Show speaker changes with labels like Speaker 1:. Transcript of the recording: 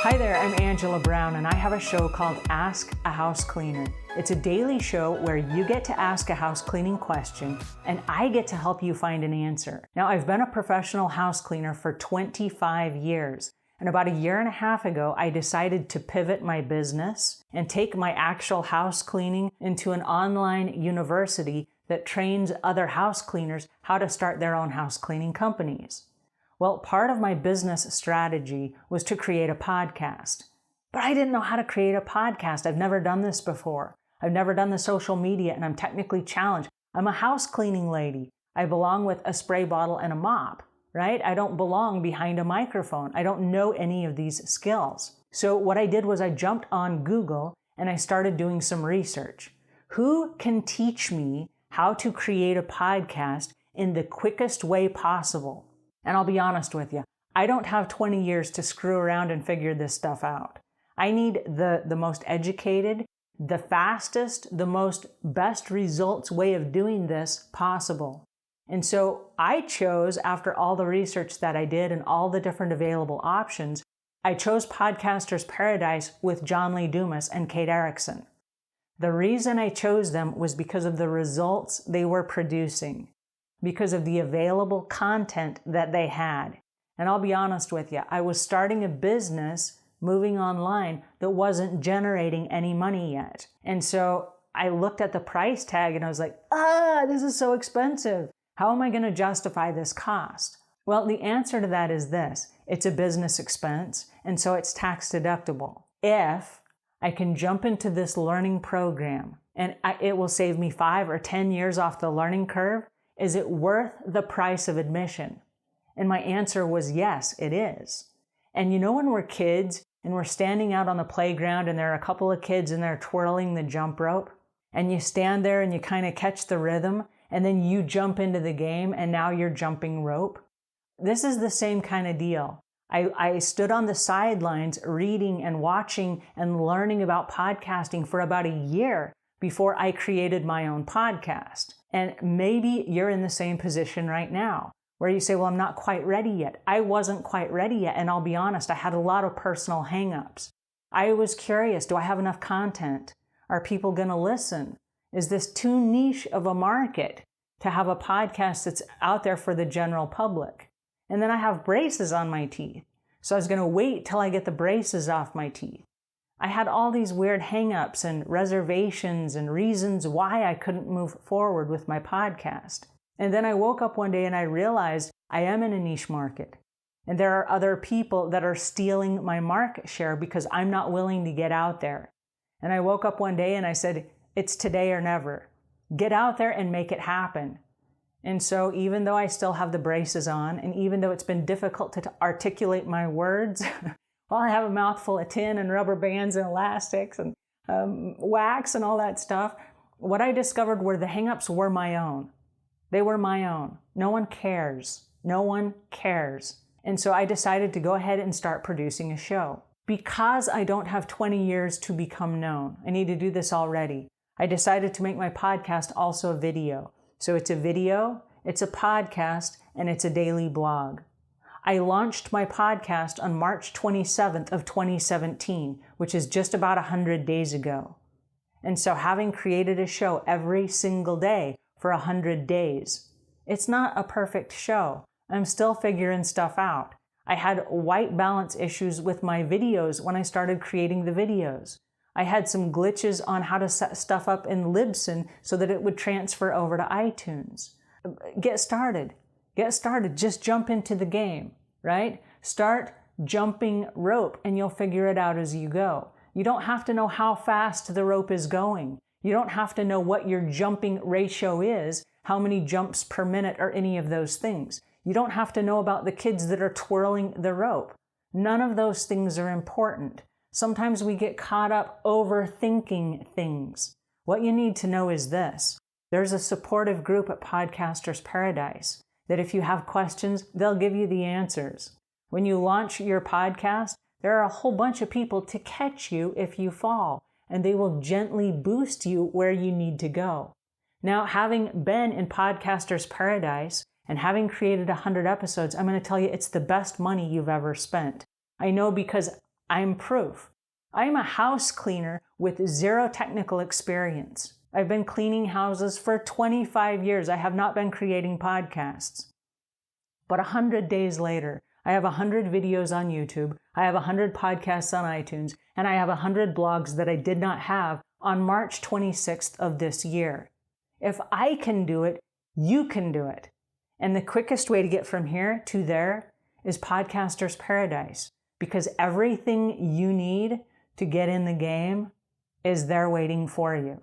Speaker 1: Hi there, I'm Angela Brown, and I have a show called Ask a House Cleaner. It's a daily show where you get to ask a house cleaning question, and I get to help you find an answer. Now, I've been a professional house cleaner for 25 years, and about a year and a half ago, I decided to pivot my business and take my actual house cleaning into an online university that trains other house cleaners how to start their own house cleaning companies. Well, part of my business strategy was to create a podcast. But I didn't know how to create a podcast. I've never done this before. I've never done the social media, and I'm technically challenged. I'm a house cleaning lady. I belong with a spray bottle and a mop, right? I don't belong behind a microphone. I don't know any of these skills. So what I did was I jumped on Google and I started doing some research. Who can teach me how to create a podcast in the quickest way possible? And I'll be honest with you, I don't have 20 years to screw around and figure this stuff out. I need the most educated, the fastest, the most best results way of doing this possible. And so I chose, after all the research that I did and all the different available options, I chose Podcaster's Paradise with John Lee Dumas and Kate Erickson. The reason I chose them was because of the results they were producing, because of the available content that they had. And I'll be honest with you, I was starting a business moving online that wasn't generating any money yet. And so I looked at the price tag and I was like, this is so expensive. How am I going to justify this cost? Well, the answer to that is this. It's a business expense, and so it's tax deductible. If I can jump into this learning program and it will save me 5 or 10 years off the learning curve, is it worth the price of admission? And my answer was yes, it is. And you know, when we're kids and we're standing out on the playground and there are a couple of kids and they're twirling the jump rope, and you stand there and you kind of catch the rhythm, and then you jump into the game and now you're jumping rope. This is the same kind of deal. I stood on the sidelines reading and watching and learning about podcasting for about a year before I created my own podcast. And maybe you're in the same position right now where you say, well, I'm not quite ready yet. I wasn't quite ready yet. And I'll be honest, I had a lot of personal hangups. I was curious, do I have enough content? Are people going to listen? Is this too niche of a market to have a podcast that's out there for the general public? And then I have braces on my teeth. So I was going to wait till I get the braces off my teeth. I had all these weird hangups and reservations and reasons why I couldn't move forward with my podcast. And then I woke up one day and I realized I am in a niche market. And there are other people that are stealing my market share because I'm not willing to get out there. And I woke up one day and I said, it's today or never. Get out there and make it happen. And so even though I still have the braces on, and even though it's been difficult to articulate my words, well, I have a mouthful of tin and rubber bands and elastics and wax and all that stuff. What I discovered were the hangups were my own. They were my own. No one cares. No one cares. And so I decided to go ahead and start producing a show. Because I don't have 20 years to become known, I need to do this already. I decided to make my podcast also a video. So it's a video, it's a podcast, and it's a daily blog. I launched my podcast on March 27th of 2017, which is just about 100 days ago. And so having created a show every single day for 100 days, it's not a perfect show. I'm still figuring stuff out. I had white balance issues with my videos when I started creating the videos. I had some glitches on how to set stuff up in Libsyn so that it would transfer over to iTunes. Get started. Get started. Just jump into the game, right? Start jumping rope and you'll figure it out as you go. You don't have to know how fast the rope is going. You don't have to know what your jumping ratio is, how many jumps per minute or any of those things. You don't have to know about the kids that are twirling the rope. None of those things are important. Sometimes we get caught up overthinking things. What you need to know is this. There's a supportive group at Podcaster's Paradise that if you have questions, they'll give you the answers. When you launch your podcast, there are a whole bunch of people to catch you if you fall, and they will gently boost you where you need to go. Now, having been in Podcaster's Paradise and having created 100 episodes, I'm going to tell you it's the best money you've ever spent. I know because I'm proof. I'm a house cleaner with zero technical experience. I've been cleaning houses for 25 years. I have not been creating podcasts. But 100 days later, I have 100 videos on YouTube, I have 100 podcasts on iTunes, and I have 100 blogs that I did not have on March 26th of this year. If I can do it, you can do it. And the quickest way to get from here to there is Podcaster's Paradise, because everything you need to get in the game is there waiting for you.